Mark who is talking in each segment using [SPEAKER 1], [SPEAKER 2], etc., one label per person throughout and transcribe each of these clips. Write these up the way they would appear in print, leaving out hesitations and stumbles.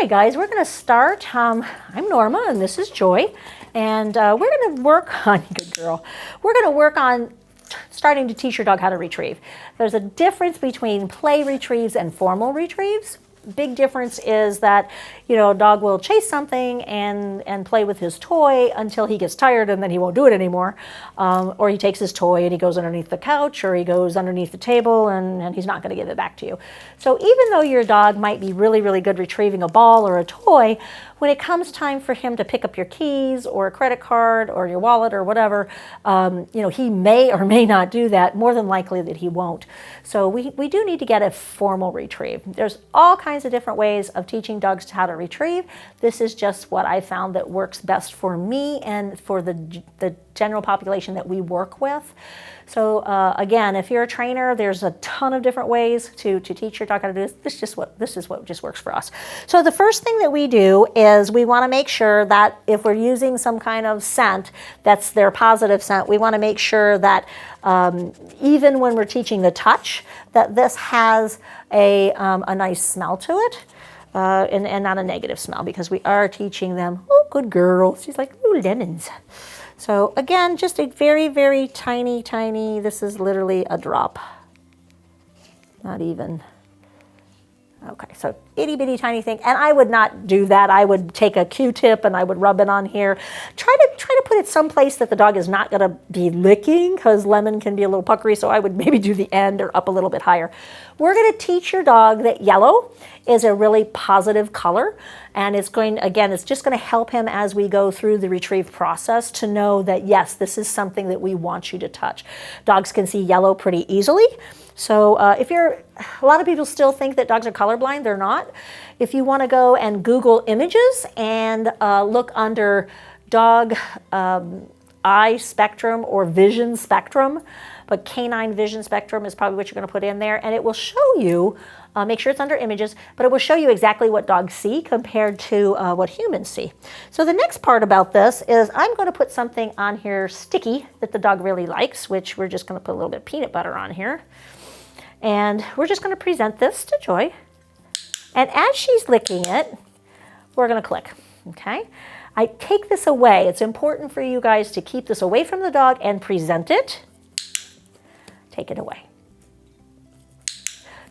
[SPEAKER 1] right, guys, we're going to start. I'm Norma, and this is Joy, and we're going to work on, good girl, we're going to work on starting to teach your dog how to retrieve. There's a difference between play retrieves and formal retrieves. Big difference is that, you know, a dog will chase something and play with his toy until he gets tired and then he won't do it anymore. Or he takes his toy and he goes underneath the couch or he goes underneath the table and he's not going to give it back to you. So even though your dog might be really, really good retrieving a ball or a toy, when it comes time for him to pick up your keys or a credit card or your wallet or whatever, you know, he may or may not do that. More than likely that he won't. So we do need to get a formal retrieve. There's all kinds of different ways of teaching dogs how to retrieve. This is just what I found that works best for me and for the general population that we work with. So again, if you're a trainer, there's a ton of different ways to teach your dog how to do this. This is what just works for us. So the first thing that we do is we want to make sure that if we're using some kind of scent that's their positive scent, we want to make sure that even when we're teaching the touch, that this has a nice smell to it. And not a negative smell, because we are teaching them, oh, good girl. She's like, ooh, lemons. So again, just a very, very tiny, this is literally a drop. Not even. Okay, so itty bitty tiny thing. And I would not do that. I would take a Q-tip and I would rub it on here. Try to put it someplace that the dog is not going to be licking, because lemon can be a little puckery, so I would maybe do the end or up a little bit higher. We're going to teach your dog that yellow is a really positive color, and it's going, again, it's just going to help him as we go through the retrieve process to know that, yes, this is something that we want you to touch. Dogs can see yellow pretty easily. So a lot of people still think that dogs are colorblind. They're not. If you want to go and Google images and look under dog eye spectrum or vision spectrum, but canine vision spectrum is probably what you're going to put in there, and it will show you, make sure it's under images, but it will show you exactly what dogs see compared to what humans see. So the next part about this is I'm going to put something on here sticky that the dog really likes, which we're just going to put a little bit of peanut butter on here. And we're just going to present this to Joy. And as she's licking it, we're going to click, okay? I take this away. It's important for you guys to keep this away from the dog and present it. Take it away.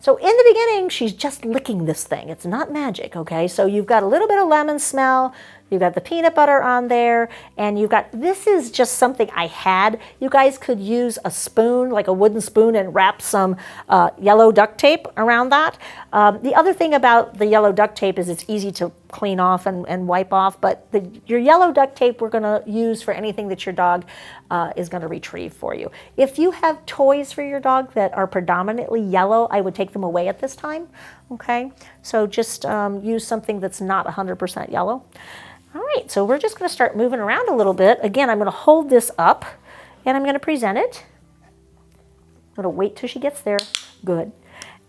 [SPEAKER 1] So in the beginning, she's just licking this thing. It's not magic, okay? So you've got a little bit of lemon smell. You've got the peanut butter on there, and you've got, this is just something I had. You guys could use a spoon, like a wooden spoon, and wrap some yellow duct tape around that. The other thing about the yellow duct tape is it's easy to clean off and wipe off, but your yellow duct tape we're gonna use for anything that your dog is gonna retrieve for you. If you have toys for your dog that are predominantly yellow, I would take them away at this time, okay? So just use something that's not 100% yellow. All right, so we're just going to start moving around a little bit. Again, I'm going to hold this up, and I'm going to present it. I'm going to wait till she gets there. Good.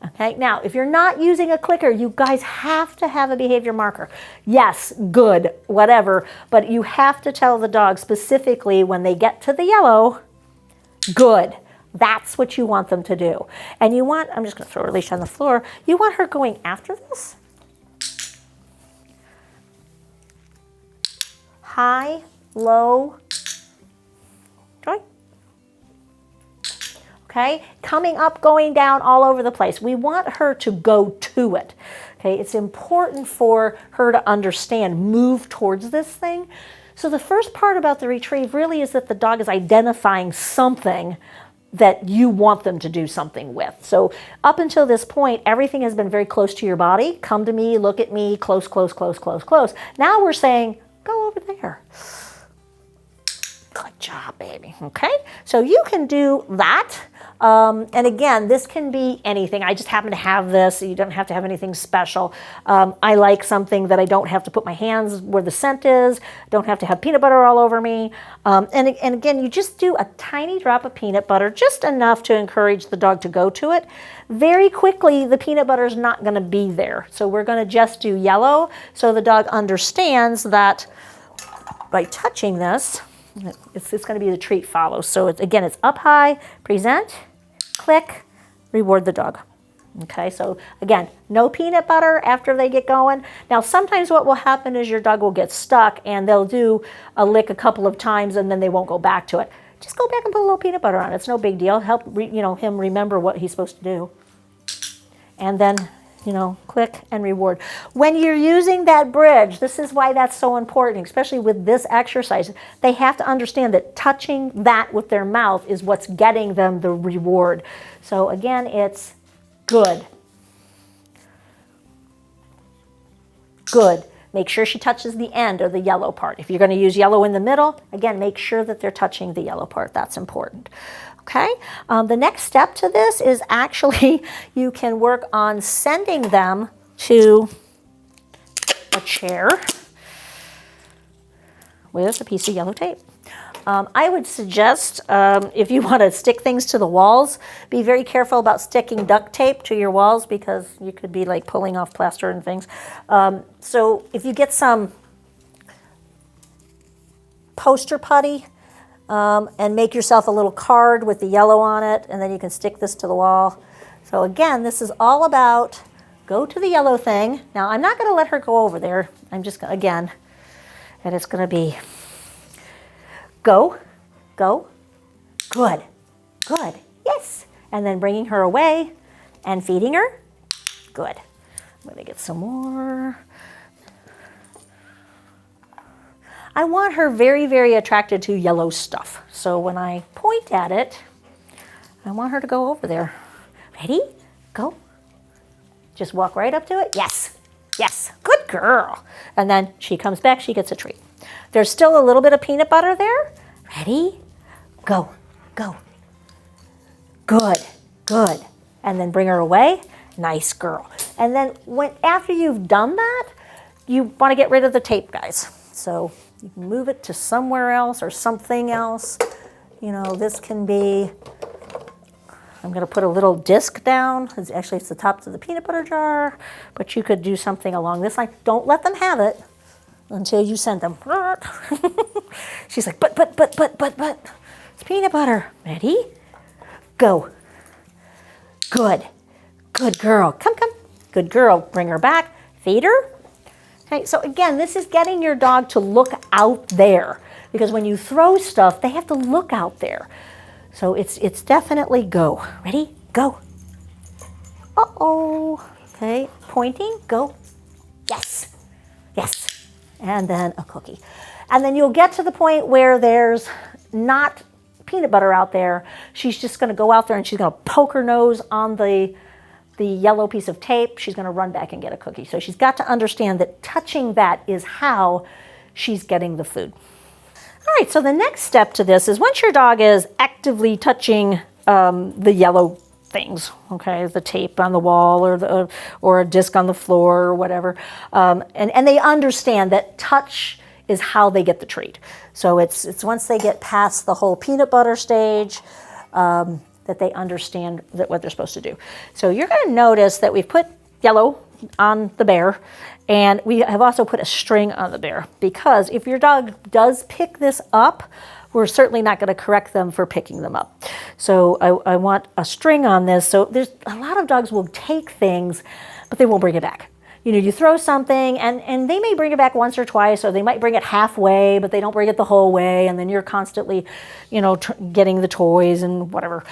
[SPEAKER 1] Okay, now, if you're not using a clicker, you guys have to have a behavior marker. Yes, good, whatever, but you have to tell the dog specifically when they get to the yellow, good. That's what you want them to do. And you want, I'm just going to throw her leash on the floor, you want her going after this. High, low, Joy. Okay, coming up, going down, all over the place. We want her to go to it. Okay, it's important for her to understand, move towards this thing. So the first part about the retrieve really is that the dog is identifying something that you want them to do something with. So up until this point, everything has been very close to your body. Come to me, look at me, close, close, close, close, close. Now we're saying, go over there. Good job, baby. Okay, so you can do that. And again, this can be anything. I just happen to have this. You don't have to have anything special. I like something that I don't have to put my hands where the scent is, don't have to have peanut butter all over me. And again, you just do a tiny drop of peanut butter, just enough to encourage the dog to go to it. Very quickly, the peanut butter is not going to be there. So we're going to just do yellow so the dog understands that by touching this, it's going to be the treat follows. So again, it's up high, present, click, reward the dog. Okay, so again, no peanut butter after they get going. Now, sometimes what will happen is your dog will get stuck and they'll do a lick a couple of times and then they won't go back to it. Just go back and put a little peanut butter on it. It's no big deal. Help him remember what he's supposed to do. And then, click and reward. When you're using that bridge, this is why that's so important, especially with this exercise. They have to understand that touching that with their mouth is what's getting them the reward. So again, it's good. Good. Make sure she touches the end or the yellow part. If you're going to use yellow in the middle, again, make sure that they're touching the yellow part. That's important. Okay. The next step to this is actually you can work on sending them to a chair with a piece of yellow tape. I would suggest if you want to stick things to the walls, be very careful about sticking duct tape to your walls because you could be like pulling off plaster and things. So if you get some poster putty and make yourself a little card with the yellow on it, and then you can stick this to the wall. So again, this is all about go to the yellow thing. Now I'm not going to let her go over there. I'm just again, and it's going to be go, go, good, good, yes. And then bringing her away and feeding her, good. I'm going to get some more. I want her very, very attracted to yellow stuff. So when I point at it, I want her to go over there. Ready? Go. Just walk right up to it. Yes, yes, good girl. And then she comes back, she gets a treat. There's still a little bit of peanut butter there. Ready? Go, go. Good, good. And then bring her away. Nice girl. And then after you've done that, you want to get rid of the tape, guys. So you can move it to somewhere else or something else. This can be, I'm going to put a little disc down. It's the top of the peanut butter jar, but you could do something along this line. Don't let them have it until you send them. She's like, but. It's peanut butter. Ready? Go. Good. Good girl. Come. Good girl. Bring her back. Feed her. Okay, so again, this is getting your dog to look out there because when you throw stuff, they have to look out there. So it's definitely go. Ready? Go. Uh-oh. Okay, pointing. Go. Yes. Yes. And then a cookie. And then you'll get to the point where there's not peanut butter out there. She's just going to go out there and she's going to poke her nose on the yellow piece of tape. She's going to run back and get a cookie. So she's got to understand that touching that is how she's getting the food. All right, so the next step to this is once your dog is actively touching the yellow things, okay, the tape on the wall or a disc on the floor or whatever, and they understand that touch is how they get the treat. So it's once they get past the whole peanut butter stage that they understand what they're supposed to do. So you're going to notice that we've put yellow on the bear, and we have also put a string on the bear because if your dog does pick this up, we're certainly not going to correct them for picking them up. So I want a string on this. So there's a lot of dogs will take things, but they won't bring it back. You throw something and they may bring it back once or twice, or they might bring it halfway, but they don't bring it the whole way. And then you're constantly, getting the toys and whatever.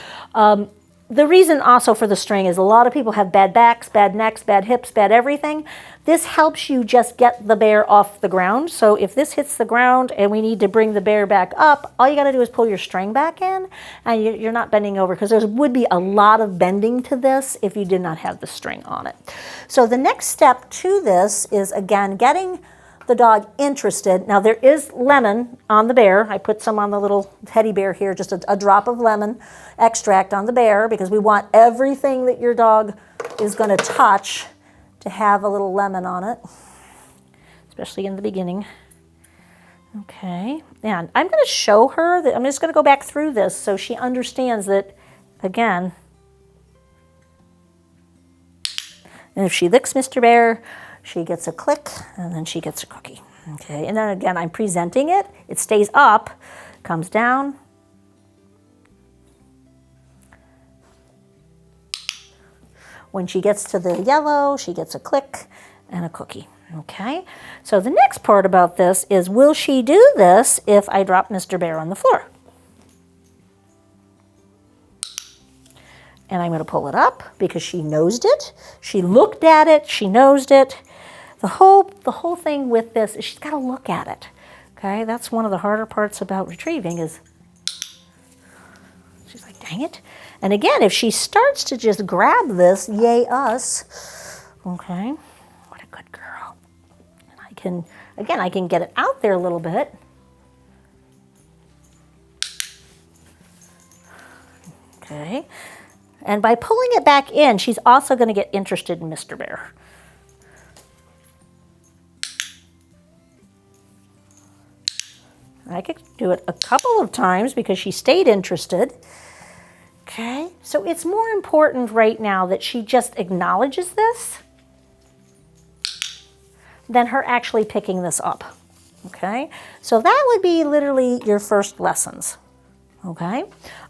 [SPEAKER 1] The reason also for the string is a lot of people have bad backs, bad necks, bad hips, bad everything. This helps you just get the bear off the ground. So if this hits the ground and we need to bring the bear back up, all you got to do is pull your string back in and you're not bending over because there would be a lot of bending to this if you did not have the string on it. So the next step to this is, again, getting the dog interested. Now there is lemon on the bear. I put some on the little teddy bear here, just a drop of lemon extract on the bear because we want everything that your dog is going to touch to have a little lemon on it, especially in the beginning. Okay, and I'm going to show her that I'm just going to go back through this so she understands that, again, and if she licks Mr. Bear, she gets a click, and then she gets a cookie. Okay, and then again, I'm presenting it. It stays up, comes down. When she gets to the yellow, she gets a click and a cookie. Okay, so the next part about this is, will she do this if I drop Mr. Bear on the floor? And I'm going to pull it up because she nosed it. She looked at it. She nosed it. The whole thing with this is she's got to look at it. Okay, that's one of the harder parts about retrieving is she's like, dang it. And again, if she starts to just grab this, yay us. Okay, what a good girl. And I can get it out there a little bit. Okay. And by pulling it back in, she's also going to get interested in Mr. Bear. I could do it a couple of times because she stayed interested. Okay, so it's more important right now that she just acknowledges this than her actually picking this up. Okay, so that would be literally your first lessons. Okay,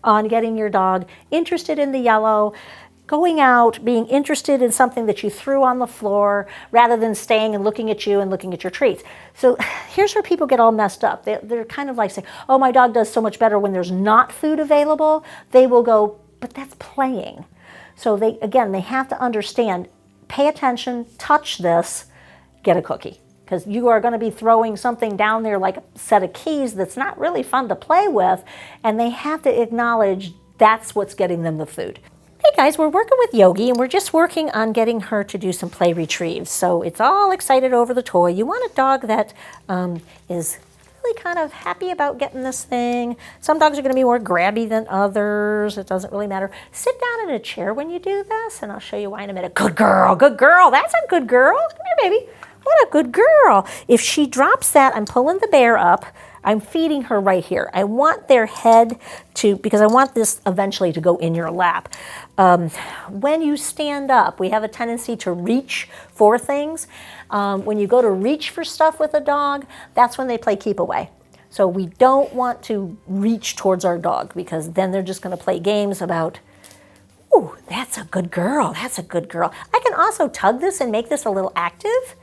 [SPEAKER 1] on getting your dog interested in the yellow, going out, being interested in something that you threw on the floor rather than staying and looking at you and looking at your treats. So here's where people get all messed up. They're kind of like saying, oh, my dog does so much better when there's not food available. They will go, but that's playing. So they have to understand, pay attention, touch this, get a cookie. Because you are going to be throwing something down there like a set of keys that's not really fun to play with, and they have to acknowledge that's what's getting them the food. Hey guys, we're working with Yogi, and we're just working on getting her to do some play retrieves. So it's all excited over the toy. You want a dog that is really kind of happy about getting this thing. Some dogs are going to be more grabby than others. It doesn't really matter. Sit down in a chair when you do this, and I'll show you why in a minute. Good girl, good girl. That's a good girl. Come here, baby. What a good girl. If she drops that, I'm pulling the bear up. I'm feeding her right here. I want their head to, because I want this eventually to go in your lap. When you stand up, we have a tendency to reach for things. When you go to reach for stuff with a dog, that's when they play keep away. So we don't want to reach towards our dog because then they're just going to play games about, ooh, that's a good girl. That's a good girl. I can also tug this and make this a little active.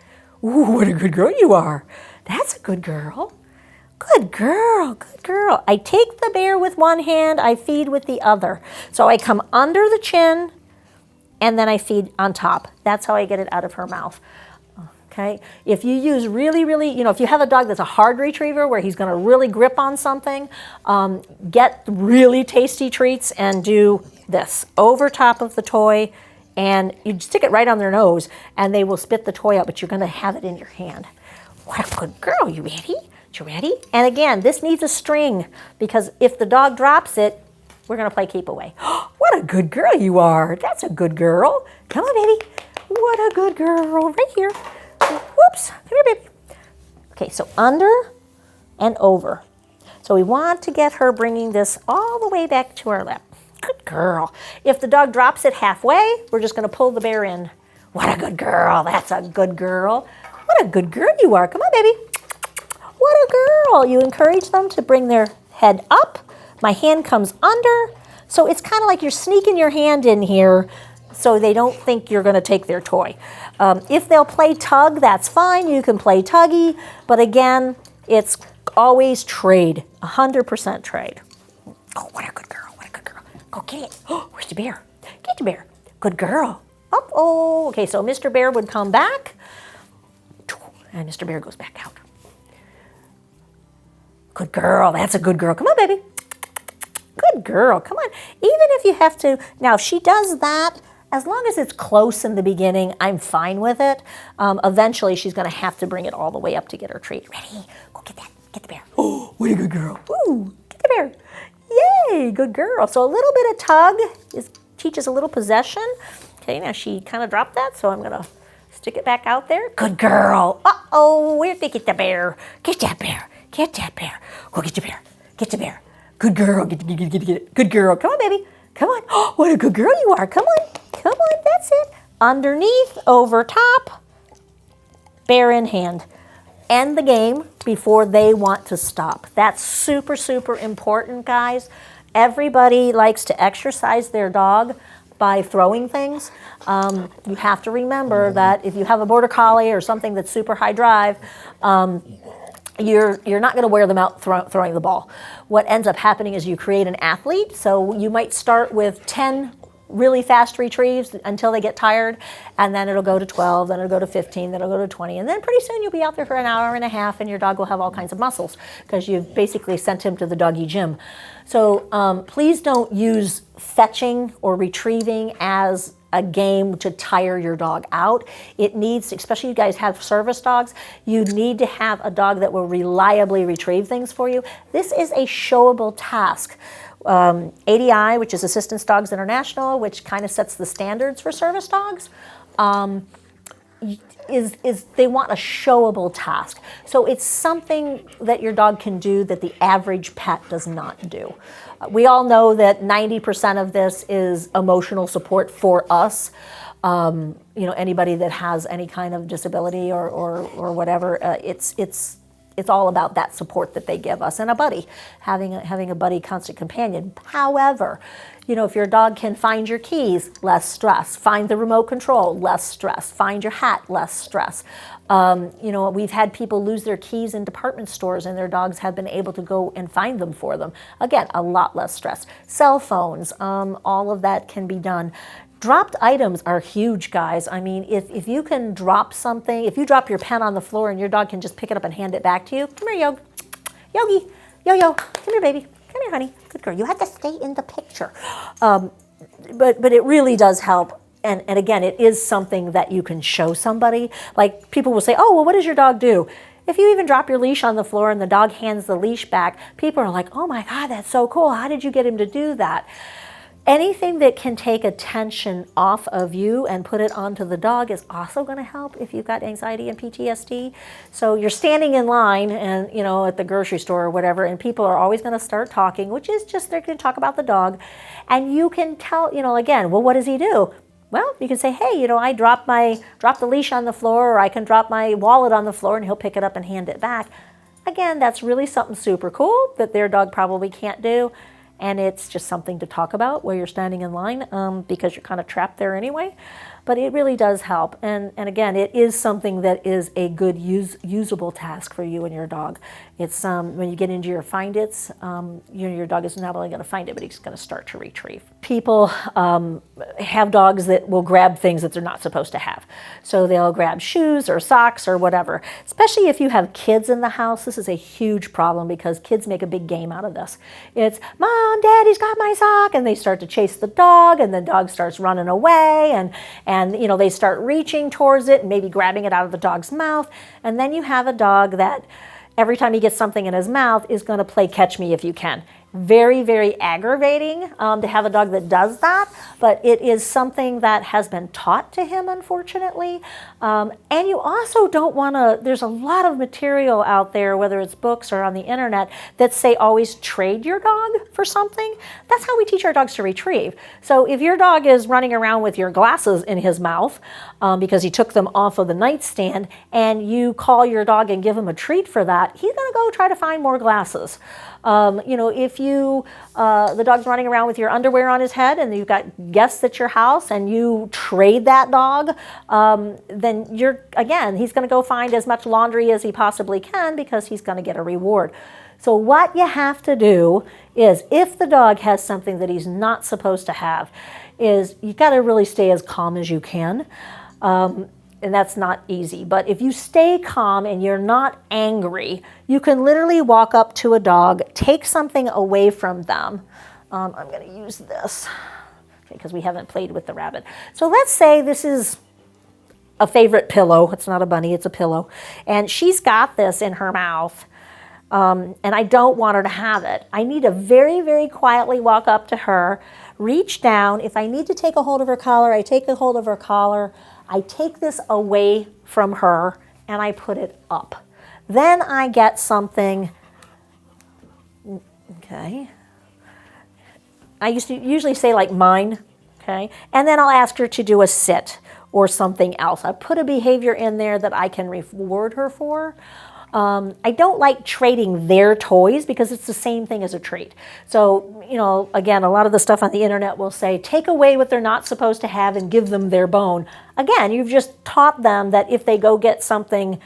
[SPEAKER 1] Ooh, what a good girl you are. That's a good girl. Good girl, good girl. I take the bear with one hand, I feed with the other. So I come under the chin and then I feed on top. That's how I get it out of her mouth. Okay, if you use really, if you have a dog that's a hard retriever where he's gonna really grip on something, get really tasty treats and do this over top of the toy, and you stick it right on their nose and they will spit the toy out, but you're gonna have it in your hand. What a good girl, you ready? You ready? And again, this needs a string because if the dog drops it, we're gonna play keep away. What a good girl you are. That's a good girl. Come on, baby. What a good girl, right here. Whoops, come here, baby. Okay, so under and over. So we want to get her bringing this all the way back to our lap. Good girl. If the dog drops it halfway, we're just gonna pull the bear in. What a good girl, that's a good girl. What a good girl you are, come on, baby. What a girl. You encourage them to bring their head up. My hand comes under. So it's kind of like you're sneaking your hand in here so they don't think you're going to take their toy. If they'll play tug, that's fine. You can play tuggy. But again, it's always trade, 100% trade. Oh, what a good girl. What a good girl. Go get it. Oh, where's the bear? Get the bear. Good girl. Up. Oh, okay. So Mr. Bear would come back. And Mr. Bear goes back out. Good girl, that's a good girl. Come on, baby. Good girl, come on. Even if you have to, now if she does that, as long as it's close in the beginning, I'm fine with it. Eventually, she's gonna have to bring it all the way up to get her treat. Ready? Go get that, get the bear. Oh, what a good girl. Ooh, get the bear. Yay, good girl. So a little bit of tug teaches a little possession. Okay, now she kind of dropped that, so I'm gonna stick it back out there. Good girl. Uh-oh, where'd they get the bear? Get that bear. Get that bear. Go get the bear. Get the bear. Good girl. Get it. Good girl. Come on, baby. Come on. Oh, what a good girl you are. Come on. Come on. That's it. Underneath, over top, bear in hand. End the game before they want to stop. That's super, super important, guys. Everybody likes to exercise their dog, by throwing things. You have to remember that if you have a border collie or something that's super high drive, you're not going to wear them out throwing the ball. What ends up happening is you create an athlete. So you might start with 10 really fast retrieves until they get tired, and then it'll go to 12, then it'll go to 15, then it'll go to 20, and then pretty soon you'll be out there for an hour and a half, and your dog will have all kinds of muscles because you've basically sent him to the doggy gym. So please don't use fetching or retrieving as a game to tire your dog out. It needs, especially you guys have service dogs, you need to have a dog that will reliably retrieve things for you. This is a showable task. ADI, which is Assistance Dogs International, which kind of sets the standards for service dogs, is they want a showable task. So it's something that your dog can do that the average pet does not do. We all know that 90% of this is emotional support for us. Anybody that has any kind of disability or whatever, it's all about that support that they give us, and a buddy, having a buddy constant companion. However, if your dog can find your keys, less stress. Find the remote control, less stress. Find your hat, less stress. We've had people lose their keys in department stores, and their dogs have been able to go and find them for them. Again, a lot less stress. Cell phones, all of that can be done. Dropped items are huge, guys. I mean, if you can drop something, if you drop your pen on the floor and your dog can just pick it up and hand it back to you, come here, Yogi, Yo-Yo, come here, baby. Come here, honey. Good girl. You have to stay in the picture. But it really does help. And again, it is something that you can show somebody. Like, people will say, oh, well, what does your dog do? If you even drop your leash on the floor and the dog hands the leash back, people are like, oh my God, that's so cool. How did you get him to do that? Anything that can take attention off of you and put it onto the dog is also going to help if you've got anxiety and PTSD. So you're standing in line and, at the grocery store or whatever, and people are always going to start talking, which is just they're going to talk about the dog. And you can tell, again, well, what does he do? Well, you can say, hey, I drop the leash on the floor, or I can drop my wallet on the floor and he'll pick it up and hand it back. Again, that's really something super cool that their dog probably can't do. And it's just something to talk about while you're standing in line, because you're kind of trapped there anyway. But it really does help. And again, it is something that is a good usable task for you and your dog. It's when you get into your find it's, your dog is not only going to find it, but he's going to start to retrieve. People have dogs that will grab things that they're not supposed to have. So they'll grab shoes or socks or whatever. Especially if you have kids in the house, this is a huge problem because kids make a big game out of this. It's, Mom, Daddy's got my sock, and they start to chase the dog, and the dog starts running away, and they start reaching towards it and maybe grabbing it out of the dog's mouth. And then you have a dog that every time he gets something in his mouth is going to play catch me if you can. Very, very aggravating to have a dog that does that, but it is something that has been taught to him, unfortunately. And you also don't want to, there's a lot of material out there, whether it's books or on the internet, that say always trade your dog for something. That's how we teach our dogs to retrieve. So if your dog is running around with your glasses in his mouth because he took them off of the nightstand, and you call your dog and give him a treat for that, he's going to go try to find more glasses. If the dog's running around with your underwear on his head and you've got guests at your house and you trade that dog, then he's going to go find as much laundry as he possibly can because he's going to get a reward. So what you have to do is, if the dog has something that he's not supposed to have, is you've got to really stay as calm as you can. And that's not easy. But if you stay calm and you're not angry, you can literally walk up to a dog, take something away from them. I'm going to use this because we haven't played with the rabbit. So let's say this is a favorite pillow. It's not a bunny, it's a pillow. And she's got this in her mouth. And I don't want her to have it. I need to very, very quietly walk up to her, reach down. If I need to take a hold of her collar, I take a hold of her collar. I take this away from her and I put it up. Then I get something, okay. I usually say like mine, okay. And then I'll ask her to do a sit or something else. I put a behavior in there that I can reward her for. I don't like trading their toys because it's the same thing as a treat. So, you know, again, a lot of the stuff on the internet will say, take away what they're not supposed to have and give them their bone. Again, you've just taught them that if they go get something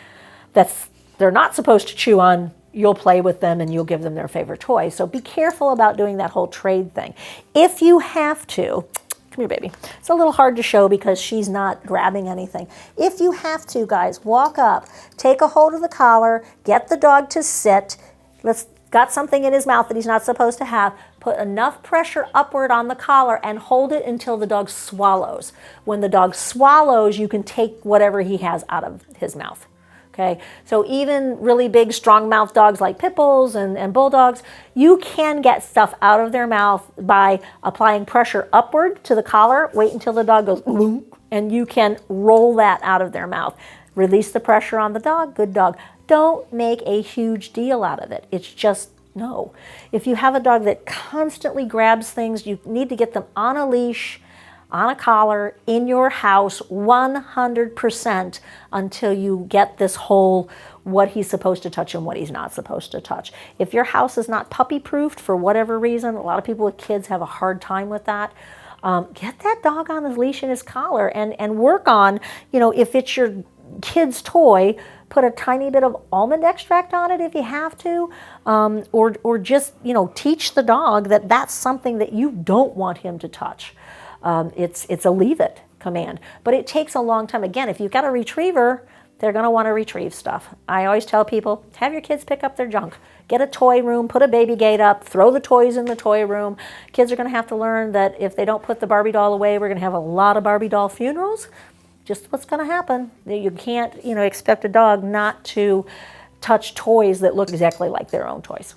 [SPEAKER 1] they're not supposed to chew on, you'll play with them and you'll give them their favorite toy. So be careful about doing that whole trade thing. If you have to, come here, baby. It's a little hard to show because she's not grabbing anything. If you have to, guys, walk up, take a hold of the collar, get the dog to sit. Got something in his mouth that he's not supposed to have. Put enough pressure upward on the collar and hold it until the dog swallows. When the dog swallows, you can take whatever he has out of his mouth. Okay, so even really big, strong-mouthed dogs like pit bulls and bulldogs, you can get stuff out of their mouth by applying pressure upward to the collar. Wait until the dog goes, and you can roll that out of their mouth. Release the pressure on the dog, good dog. Don't make a huge deal out of it. It's just no. If you have a dog that constantly grabs things, you need to get them on a leash, on a collar, in your house 100% until you get this whole what he's supposed to touch and what he's not supposed to touch. If your house is not puppy-proofed for whatever reason, a lot of people with kids have a hard time with that, get that dog on his leash and his collar and work on, you know, if it's your kid's toy, put a tiny bit of almond extract on it if you have to, or just, you know, teach the dog that that's something that you don't want him to touch. It's a leave it command, but it takes a long time. Again, if you've got a retriever, they're going to want to retrieve stuff. I always tell people, have your kids pick up their junk. Get a toy room, put a baby gate up, throw the toys in the toy room. Kids are going to have to learn that if they don't put the Barbie doll away, we're going to have a lot of Barbie doll funerals. Just what's going to happen. You can't, you know, expect a dog not to touch toys that look exactly like their own toys.